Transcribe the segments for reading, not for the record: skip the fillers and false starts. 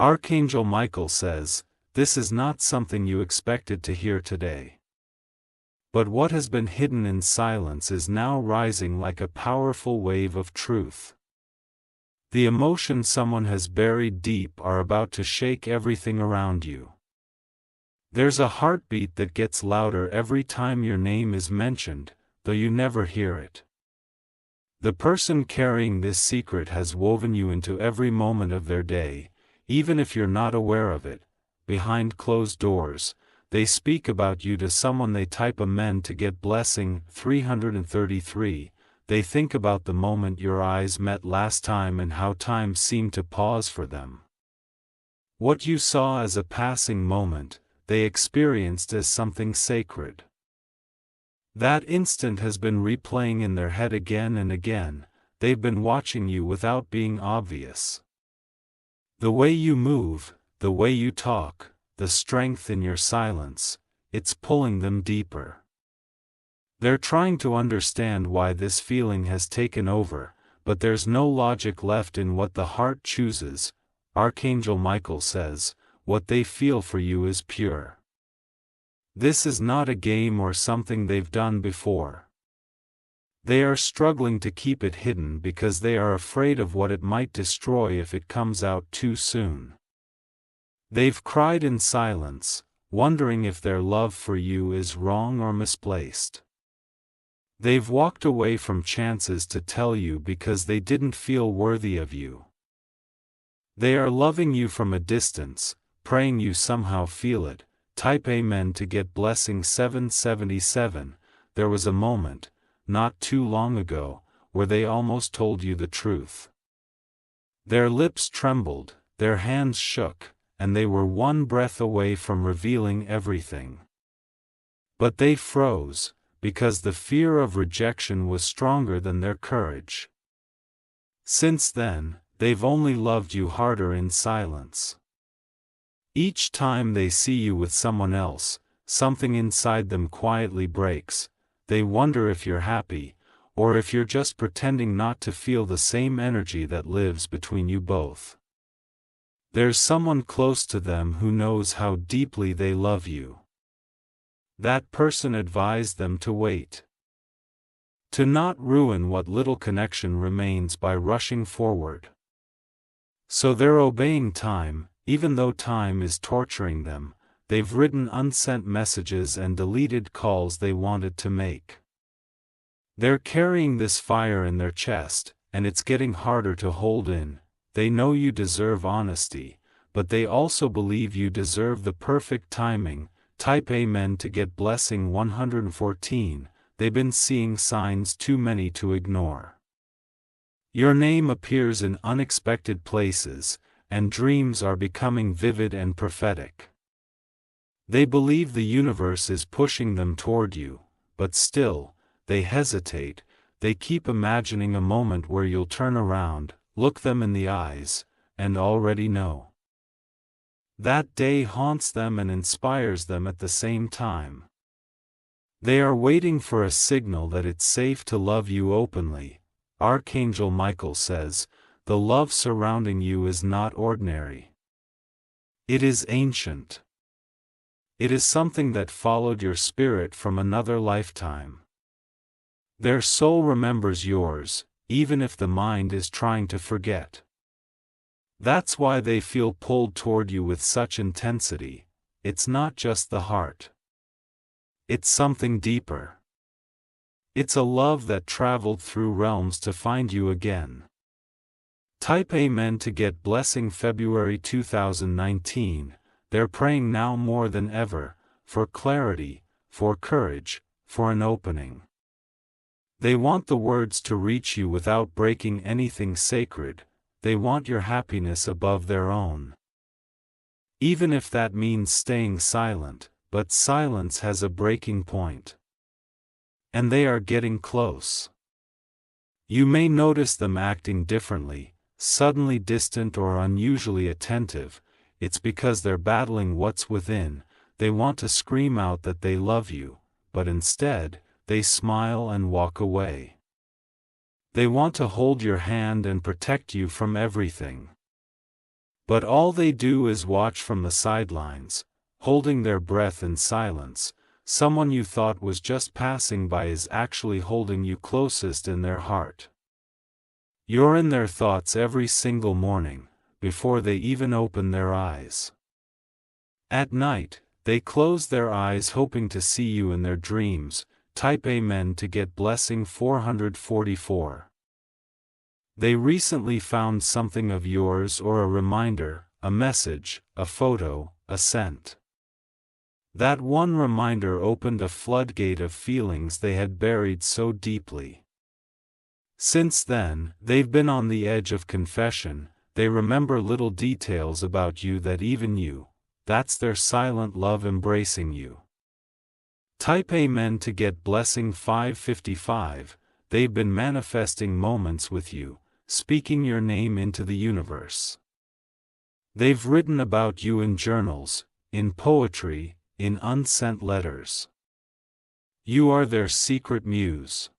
Archangel Michael says, this is not something you expected to hear today. But what has been hidden in silence is now rising like a powerful wave of truth. The emotions someone has buried deep are about to shake everything around you. There's a heartbeat that gets louder every time your name is mentioned, though you never hear it. The person carrying this secret has woven you into every moment of their day, even if you're not aware of it. Behind closed doors, they speak about you to someone they type amen to get blessing. 333. They think about the moment your eyes met last time and how time seemed to pause for them. What you saw as a passing moment, they experienced as something sacred. That instant has been replaying in their head again and again. They've been watching you without being obvious. The way you move, the way you talk, the strength in your silence, it's pulling them deeper. They're trying to understand why this feeling has taken over, but there's no logic left in what the heart chooses. Archangel Michael says, what they feel for you is pure. This is not a game or something they've done before. They are struggling to keep it hidden because they are afraid of what it might destroy if it comes out too soon. They've cried in silence, wondering if their love for you is wrong or misplaced. They've walked away from chances to tell you because they didn't feel worthy of you. They are loving you from a distance, praying you somehow feel it. Type amen to get blessing. 777. There was a moment, not too long ago, where they almost told you the truth. Their lips trembled, their hands shook, and they were one breath away from revealing everything. But they froze, because the fear of rejection was stronger than their courage. Since then, they've only loved you harder in silence. Each time they see you with someone else, something inside them quietly breaks. They wonder if you're happy, or if you're just pretending not to feel the same energy that lives between you both. There's someone close to them who knows how deeply they love you. That person advised them to wait. To not ruin what little connection remains by rushing forward. So they're obeying time, even though time is torturing them. They've written unsent messages and deleted calls they wanted to make. They're carrying this fire in their chest, and it's getting harder to hold in. They know you deserve honesty, but they also believe you deserve the perfect timing. Type amen to get blessing. 114. They've been seeing signs too many to ignore. Your name appears in unexpected places, and dreams are becoming vivid and prophetic. They believe the universe is pushing them toward you, but still, they hesitate. They keep imagining a moment where you'll turn around, look them in the eyes, and already know. That day haunts them and inspires them at the same time. They are waiting for a signal that it's safe to love you openly. Archangel Michael says, the love surrounding you is not ordinary. It is ancient. It is something that followed your spirit from another lifetime. Their soul remembers yours, even if the mind is trying to forget. That's why they feel pulled toward you with such intensity. It's not just the heart. It's something deeper. It's a love that traveled through realms to find you again. Type amen to get blessing. February 2019. They're praying now more than ever, for clarity, for courage, for an opening. They want the words to reach you without breaking anything sacred. They want your happiness above their own. Even if that means staying silent, but silence has a breaking point. And they are getting close. You may notice them acting differently, suddenly distant or unusually attentive. It's because they're battling what's within. They want to scream out that they love you, but instead, they smile and walk away. They want to hold your hand and protect you from everything. But all they do is watch from the sidelines, holding their breath in silence. Someone you thought was just passing by is actually holding you closest in their heart. You're in their thoughts every single morning, before they even open their eyes. At night, they close their eyes hoping to see you in their dreams. Type Amen to get blessing 444. They recently found something of yours, or a reminder, a message, a photo, a scent. That one reminder opened a floodgate of feelings they had buried so deeply. Since then, they've been on the edge of confession. They remember little details about you that even you, that's their silent love embracing you. Type Amen to get blessing 555. They've been manifesting moments with you, speaking your name into the universe. They've written about you in journals, in poetry, in unsent letters. You are their secret muse.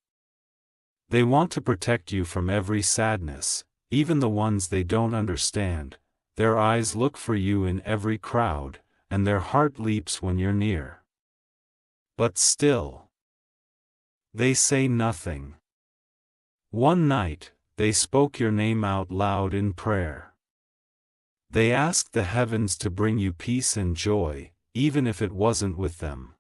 They want to protect you from every sadness, even the ones they don't understand. Their eyes look for you in every crowd, and their heart leaps when you're near. But still, they say nothing. One night, they spoke your name out loud in prayer. They asked the heavens to bring you peace and joy, even if it wasn't with them.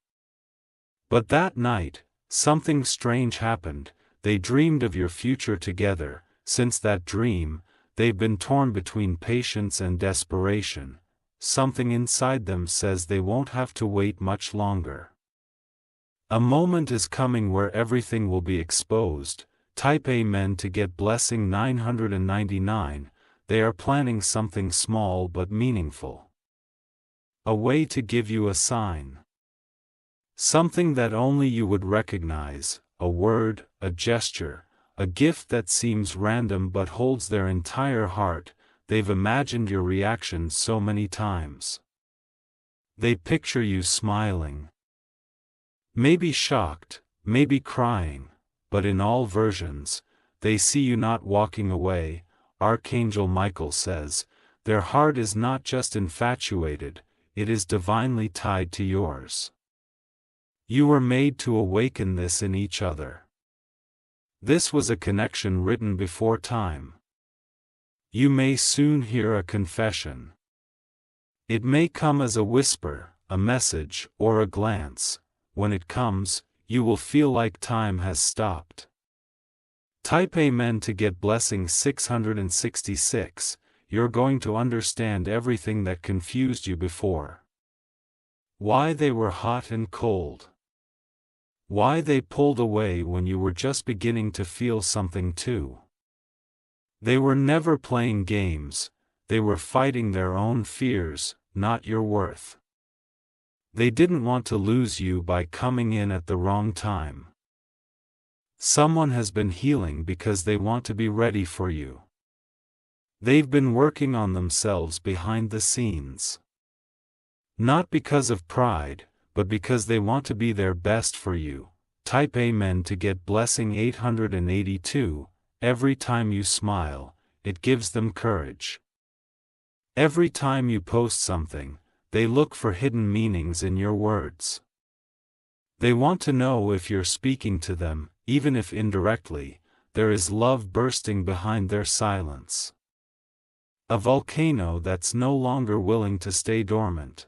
But that night, something strange happened. They dreamed of your future together. Since that dream, they've been torn between patience and desperation. Something inside them says they won't have to wait much longer. A moment is coming where everything will be exposed. Type Amen to get blessing 999. They are planning something small but meaningful. A way to give you a sign. Something that only you would recognize, a word, a gesture, a gift that seems random but holds their entire heart. They've imagined your reaction so many times. They picture you smiling. Maybe shocked, maybe crying, but in all versions, they see you not walking away. Archangel Michael says, their heart is not just infatuated, it is divinely tied to yours. You were made to awaken this in each other. This was a connection written before time. You may soon hear a confession. It may come as a whisper, a message, or a glance. When it comes, you will feel like time has stopped. Type Amen to get blessing 666. You're going to understand everything that confused you before. Why they were hot and cold. Why they pulled away when you were just beginning to feel something too. They were never playing games, they were fighting their own fears, not your worth. They didn't want to lose you by coming in at the wrong time. Someone has been healing because they want to be ready for you. They've been working on themselves behind the scenes. Not because of pride, but because they want to be their best for you. Type Amen to get blessing 882. Every time you smile, it gives them courage. Every time you post something, they look for hidden meanings in your words. They want to know if you're speaking to them, even if indirectly. There is love bursting behind their silence. A volcano that's no longer willing to stay dormant.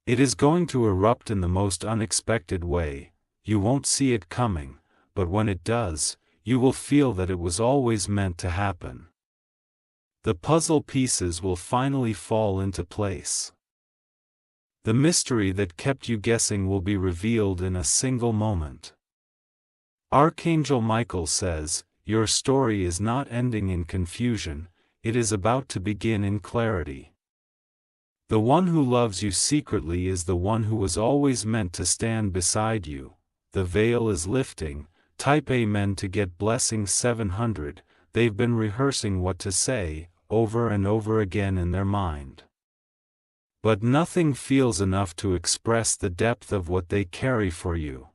It is going to erupt in the most unexpected way. You won't see it coming, but when it does, you will feel that it was always meant to happen. The puzzle pieces will finally fall into place. The mystery that kept you guessing will be revealed in a single moment. Archangel Michael says, your story is not ending in confusion, it is about to begin in clarity. The one who loves you secretly is the one who was always meant to stand beside you. The veil is lifting. Type Amen to get blessing 700. They've been rehearsing what to say, over and over again in their mind. But nothing feels enough to express the depth of what they carry for you.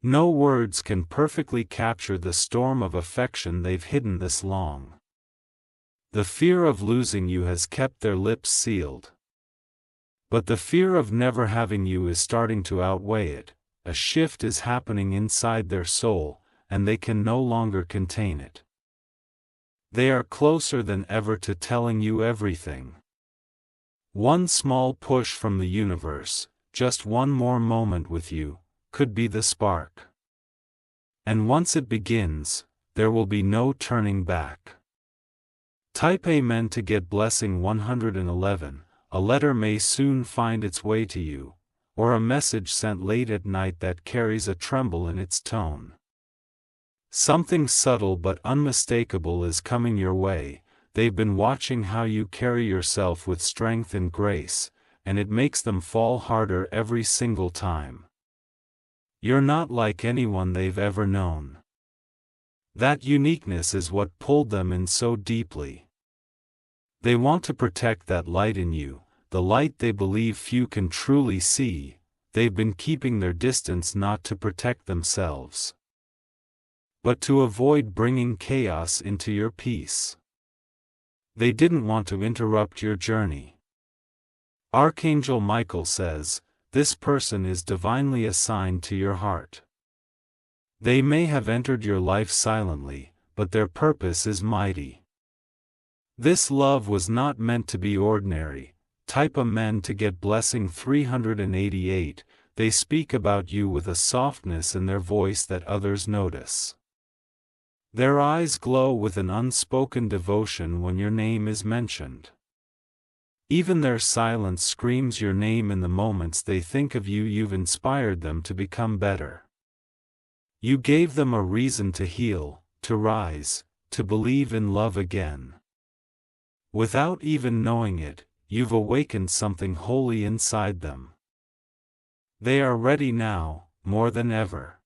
No words can perfectly capture the storm of affection they've hidden this long. The fear of losing you has kept their lips sealed. But the fear of never having you is starting to outweigh it. A shift is happening inside their soul, and they can no longer contain it. They are closer than ever to telling you everything. One small push from the universe, just one more moment with you, could be the spark. And once it begins, there will be no turning back. Type Amen to get blessing 111. A letter may soon find its way to you, or a message sent late at night that carries a tremble in its tone. Something subtle but unmistakable is coming your way. They've been watching how you carry yourself with strength and grace, and it makes them fall harder every single time. You're not like anyone they've ever known. That uniqueness is what pulled them in so deeply. They want to protect that light in you, the light they believe few can truly see. They've been keeping their distance not to protect themselves, but to avoid bringing chaos into your peace. They didn't want to interrupt your journey. Archangel Michael says, this person is divinely assigned to your heart. They may have entered your life silently, but their purpose is mighty. This love was not meant to be ordinary. Type Amen to get blessing 388. They speak about you with a softness in their voice that others notice. Their eyes glow with an unspoken devotion when your name is mentioned. Even their silence screams your name in the moments they think of you. You've inspired them to become better. You gave them a reason to heal, to rise, to believe in love again. Without even knowing it, you've awakened something holy inside them. They are ready now, more than ever.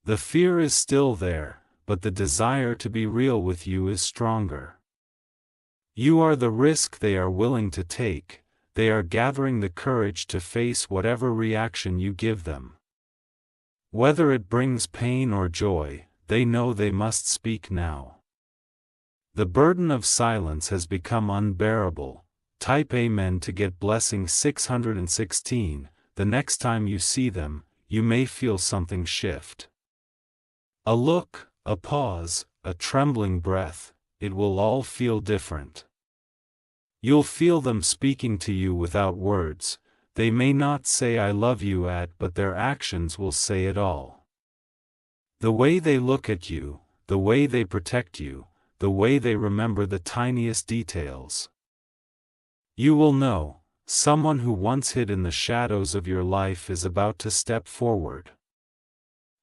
The fear is still there, but the desire to be real with you is stronger. You are the risk they are willing to take. They are gathering the courage to face whatever reaction you give them. Whether it brings pain or joy, they know they must speak now. The burden of silence has become unbearable. Type Amen to get blessing 616. The next time you see them, you may feel something shift. A look, a pause, a trembling breath, it will all feel different. You'll feel them speaking to you without words. They may not say I love you but their actions will say it all. The way they look at you, the way they protect you, the way they remember the tiniest details. You will know, someone who once hid in the shadows of your life is about to step forward.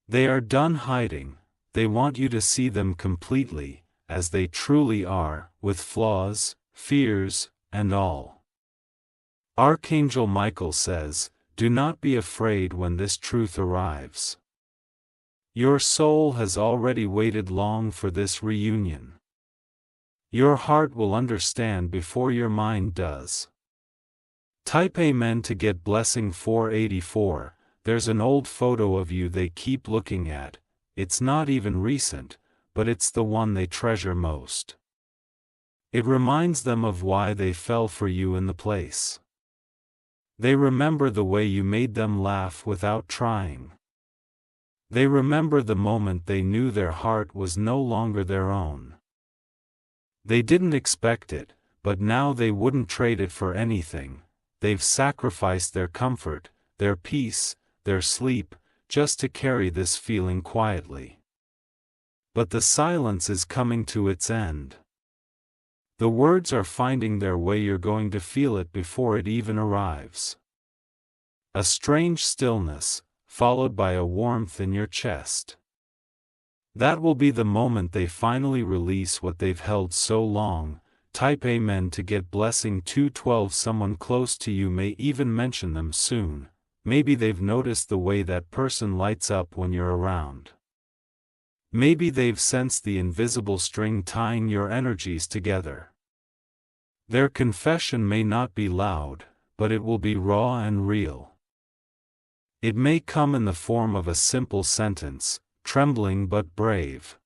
They are done hiding. They want you to see them completely, as they truly are, with flaws, fears, and all. Archangel Michael says, do not be afraid when this truth arrives. Your soul has already waited long for this reunion. Your heart will understand before your mind does. Type Amen to get blessing 484. There's an old photo of you they keep looking at. It's not even recent, but it's the one they treasure most. It reminds them of why they fell for you in the place. They remember the way you made them laugh without trying. They remember the moment they knew their heart was no longer their own. They didn't expect it, but now they wouldn't trade it for anything. They've sacrificed their comfort, their peace, their sleep, just to carry this feeling quietly. But the silence is coming to its end. The words are finding their way. You're going to feel it before it even arrives. A strange stillness, followed by a warmth in your chest. That will be the moment they finally release what they've held so long. Type Amen to get blessing 212. Someone close to you may even mention them soon. Maybe they've noticed the way that person lights up when you're around. Maybe they've sensed the invisible string tying your energies together. Their confession may not be loud, but it will be raw and real. It may come in the form of a simple sentence, trembling but brave.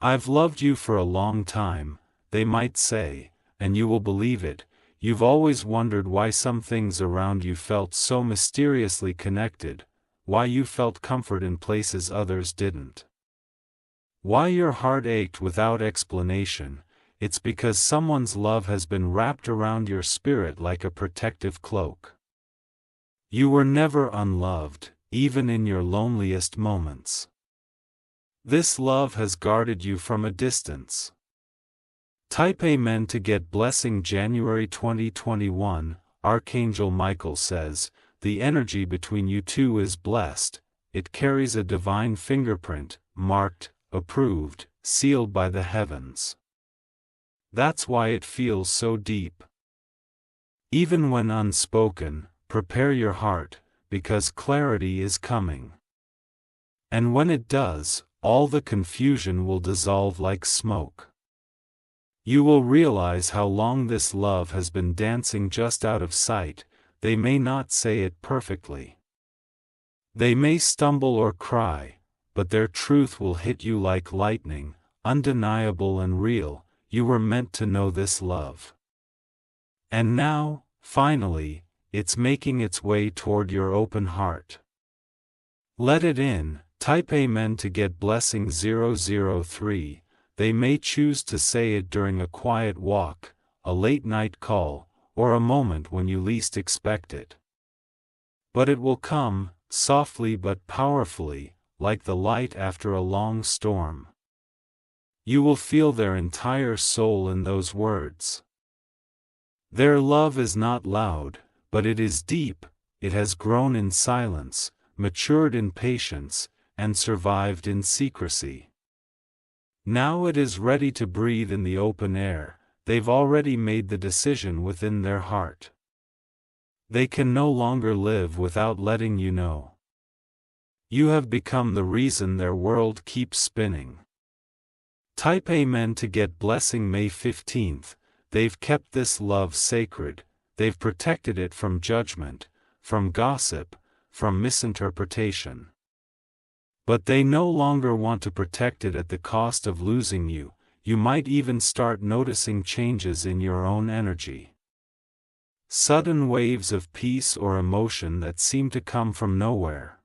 I've loved you for a long time. they might say, and you will believe it. You've always wondered why some things around you felt so mysteriously connected, why you felt comfort in places others didn't. Why your heart ached without explanation. It's because someone's love has been wrapped around your spirit like a protective cloak. You were never unloved, even in your loneliest moments. This love has guarded you from a distance. Type Amen to get blessing. January 2021, Archangel Michael says, the energy between you two is blessed, it carries a divine fingerprint, marked, approved, sealed by the heavens. That's why it feels so deep. Even when unspoken, prepare your heart, because clarity is coming. And when it does, all the confusion will dissolve like smoke. You will realize how long this love has been dancing just out of sight. They may not say it perfectly. They may stumble or cry, but their truth will hit you like lightning, undeniable and real. You were meant to know this love. And now, finally, it's making its way toward your open heart. Let it in. Type Amen to get blessing. 003. They may choose to say it during a quiet walk, a late-night call, or a moment when you least expect it. But it will come, softly but powerfully, like the light after a long storm. You will feel their entire soul in those words. Their love is not loud, but it is deep. It has grown in silence, matured in patience, and survived in secrecy. Now it is ready to breathe in the open air. They've already made the decision within their heart. They can no longer live without letting you know. You have become the reason their world keeps spinning. Type Amen to get blessing. May 15th. They've kept this love sacred. They've protected it from judgment, from gossip, from misinterpretation. But they no longer want to protect it at the cost of losing you. You might even start noticing changes in your own energy. Sudden waves of peace or emotion that seem to come from nowhere.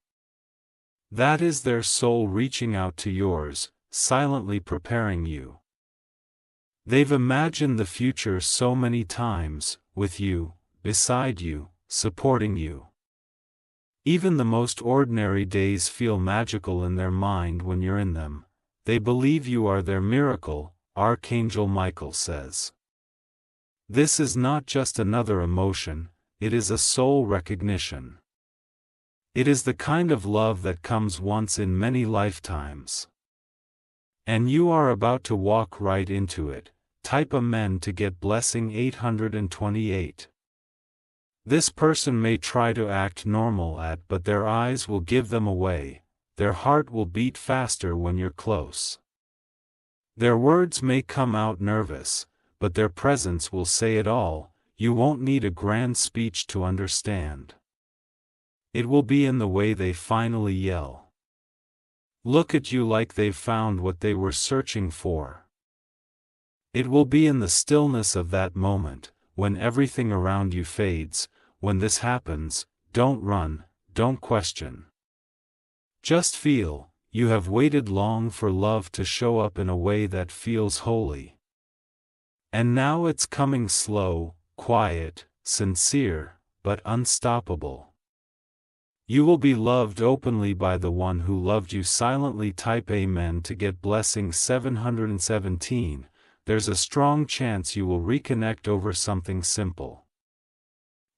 That is their soul reaching out to yours, silently preparing you. They've imagined the future so many times, with you, beside you, supporting you. Even the most ordinary days feel magical in their mind when you're in them. They believe you are their miracle, Archangel Michael says. This is not just another emotion, it is a soul recognition. It is the kind of love that comes once in many lifetimes. And you are about to walk right into it. Type Amen to get blessing. 828. This person may try to act normal but their eyes will give them away. Their heart will beat faster when you're close. Their words may come out nervous, but their presence will say it all. You won't need a grand speech to understand. It will be in the way they finally yell. Look at you like they've found what they were searching for. It will be in the stillness of that moment, when everything around you fades. When this happens, don't run, don't question. Just feel. You have waited long for love to show up in a way that feels holy. And now it's coming slow, quiet, sincere, but unstoppable. You will be loved openly by the one who loved you silently. Type Amen to get blessing. 717. There's a strong chance you will reconnect over something simple.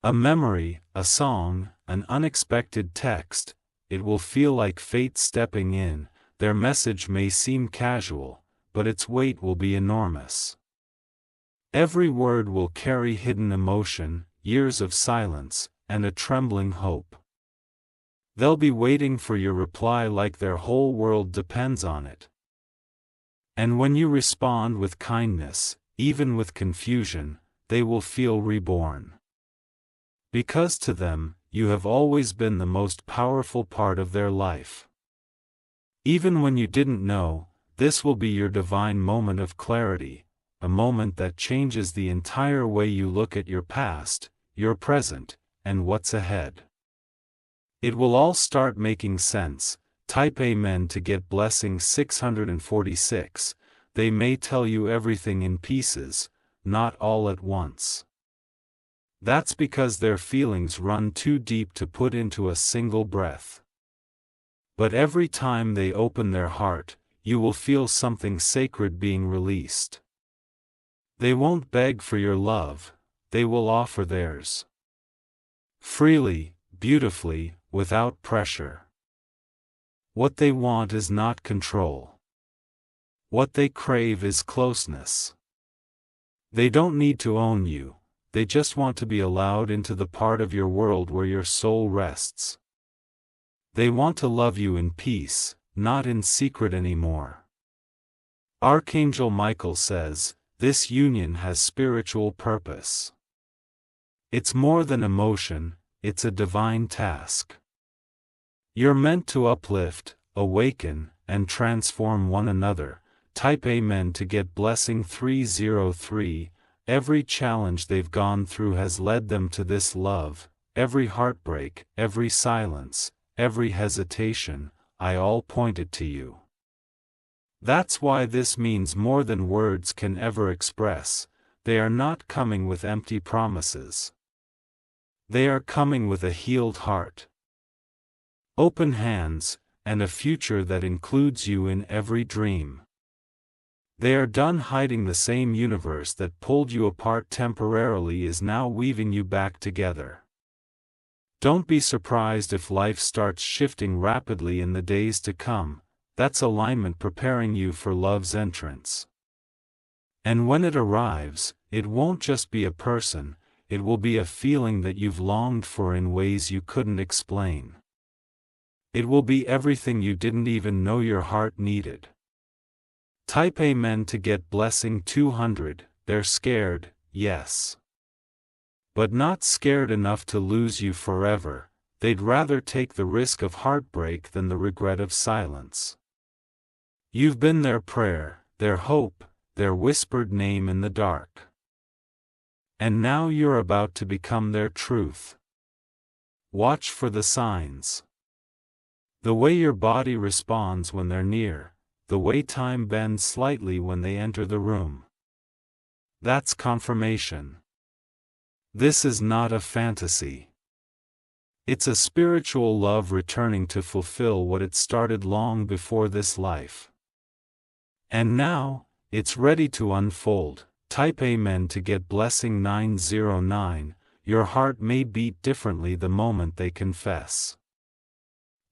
A memory, a song, an unexpected text. It will feel like fate stepping in. Their message may seem casual, but its weight will be enormous. Every word will carry hidden emotion, years of silence, and a trembling hope. They'll be waiting for your reply like their whole world depends on it. And when you respond with kindness, even with confusion, they will feel reborn. Because to them, you have always been the most powerful part of their life. Even when you didn't know, this will be your divine moment of clarity. a moment that changes the entire way you look at your past, your present, and what's ahead. It will all start making sense. Type Amen to get blessing 646. They may tell you everything in pieces, not all at once. That's because their feelings run too deep to put into a single breath. But every time they open their heart, you will feel something sacred being released. They won't beg for your love, they will offer theirs. Freely, beautifully, without pressure. What they want is not control. What they crave is closeness. They don't need to own you, they just want to be allowed into the part of your world where your soul rests. They want to love you in peace, not in secret anymore. Archangel Michael says, this union has spiritual purpose. It's more than emotion, it's a divine task. You're meant to uplift, awaken, and transform one another. Type Amen to get blessing 303. Every challenge they've gone through has led them to this love. Every heartbreak, every silence, every hesitation, I all pointed to you. That's why this means more than words can ever express. They are not coming with empty promises. They are coming with a healed heart, open hands, and a future that includes you in every dream. They are done hiding. The same universe that pulled you apart temporarily is now weaving you back together. Don't be surprised if life starts shifting rapidly in the days to come. That's alignment preparing you for love's entrance. And when it arrives, it won't just be a person, it will be a feeling that you've longed for in ways you couldn't explain. It will be everything you didn't even know your heart needed. Type Amen to get blessing 200. They're scared, yes. But not scared enough to lose you forever. They'd rather take the risk of heartbreak than the regret of silence. You've been their prayer, their hope, their whispered name in the dark. And now you're about to become their truth. Watch for the signs. The way your body responds when they're near, the way time bends slightly when they enter the room. That's confirmation. This is not a fantasy. It's a spiritual love returning to fulfill what it started long before this life. And now, it's ready to unfold. Type Amen to get blessing 909. Your heart may beat differently the moment they confess.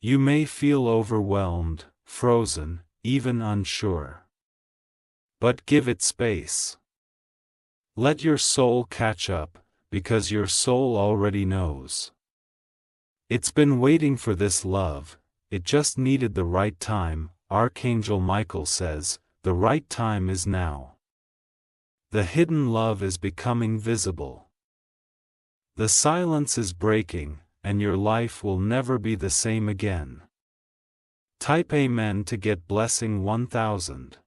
You may feel overwhelmed, frozen, even unsure. But give it space. Let your soul catch up, because your soul already knows. It's been waiting for this love, it just needed the right time. Archangel Michael says, the right time is now. The hidden love is becoming visible. The silence is breaking, and your life will never be the same again. Type Amen to get blessing 1000.